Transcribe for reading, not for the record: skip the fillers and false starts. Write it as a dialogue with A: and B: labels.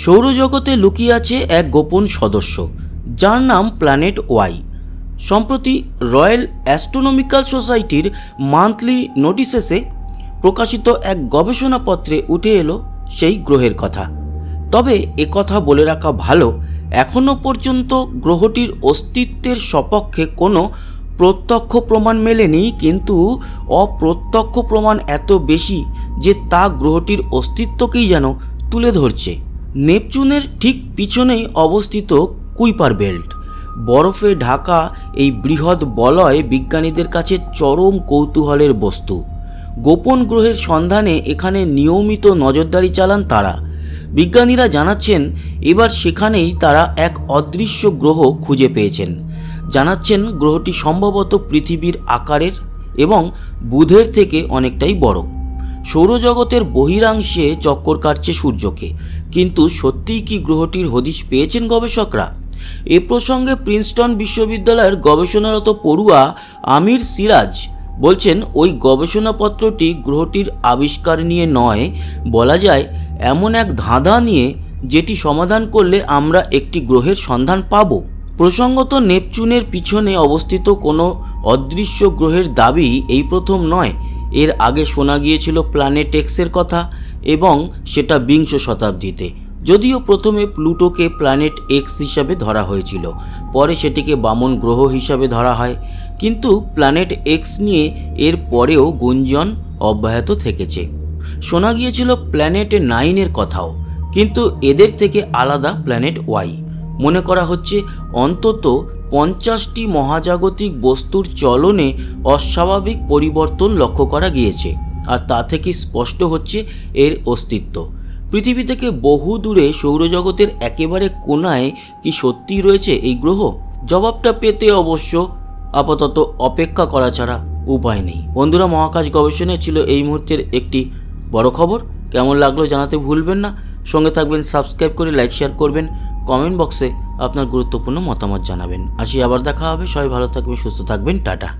A: সৌরজগতে লুকিয়ে আছে এক গোপন সদস্য যার নাম প্ল্যানেট ওয়াই। সম্প্রতি রয়্যাল অ্যাস্ট্রোনমিক্যাল সোসাইটির মান্থলি নোটিসেসে প্রকাশিত এক গবেষণাপত্রে উঠে এলো সেই গ্রহের কথা। তবে একথা বলে রাখা ভালো, এখনও পর্যন্ত গ্রহটির অস্তিত্বের সপক্ষে কোনো প্রত্যক্ষ প্রমাণ মেলেনি, কিন্তু অপ্রত্যক্ষ প্রমাণ এত বেশি যে তা গ্রহটির অস্তিত্বকেই যেন তুলে ধরছে। নেপচুনের ঠিক পিছনেই অবস্থিত কুইপার বেল্ট। বরফে ঢাকা এই বৃহৎ বলয় বিজ্ঞানীদের কাছে চরম কৌতূহলের বস্তু। গোপন গ্রহের সন্ধানে এখানে নিয়মিত নজরদারি চালান তারা। বিজ্ঞানীরা জানাচ্ছেন এবার সেখানেই তারা এক অদৃশ্য গ্রহ খুঁজে পেয়েছেন। জানাচ্ছেন গ্রহটি সম্ভবত পৃথিবীর আকারের এবং বুধের থেকে অনেকটাই বড়। সৌরজগতের বহিরাংশে চক্কর কাটছে সূর্যকে, কিন্তু সত্যিই কি গ্রহটির হদিশ পেয়েছেন গবেষকরা? এ প্রসঙ্গে প্রিন্সটন বিশ্ববিদ্যালয়ের গবেষণারত পড়ুয়া আমির সিরাজ বলছেন, ওই গবেষণাপত্রটি গ্রহটির আবিষ্কার নিয়ে নয়, বলা যায় এমন এক ধাঁধা নিয়ে যেটি সমাধান করলে আমরা একটি গ্রহের সন্ধান পাব। প্রসঙ্গত, নেপচুনের পিছনে অবস্থিত কোনো অদৃশ্য গ্রহের দাবি এই প্রথম নয়। এর আগে শোনা গিয়েছিল প্ল্যানেট এক্সের কথা, এবং সেটা বিংশ শতাব্দীতে। যদিও প্রথমে প্লুটোকে প্ল্যানেট এক্স হিসাবে ধরা হয়েছিল, পরে সেটিকে বামন গ্রহ হিসাবে ধরা হয়। কিন্তু প্ল্যানেট এক্স নিয়ে এর পরেও গুঞ্জন অব্যাহত থেকেছে। শোনা গিয়েছিল প্ল্যানেট 9-এর কথাও, কিন্তু এদের থেকে আলাদা প্ল্যানেট ওয়াই। মনে করা হচ্ছে অন্তত 50টি মহাজাগতিক বস্তুর চলনে অস্বাভাবিক পরিবর্তন লক্ষ্য করা গিয়েছে, আর তা থেকে স্পষ্ট হচ্ছে এর অস্তিত্ব। পৃথিবী থেকে বহু দূরে সৌরজগতের একেবারে কোনায় কি সত্যিই রয়েছে এই গ্রহ? জবাবটা পেতে অবশ্য আপাতত অপেক্ষা করা ছাড়া উপায় নেই। বন্ধুরা, মহাকাশ গবেষণায় ছিল এই মুহূর্তের একটি বড় খবর। কেমন লাগলো জানাতে ভুলবেন না। সঙ্গে থাকবেন, সাবস্ক্রাইব করে লাইক শেয়ার করবেন, কমেন্ট বক্সে আপনার গুরুত্বপূর্ণ মতামত জানাবেন। আসি, আবার দেখা হবে। সবাই ভালো থাকবেন, সুস্থ থাকবেন, টাটা।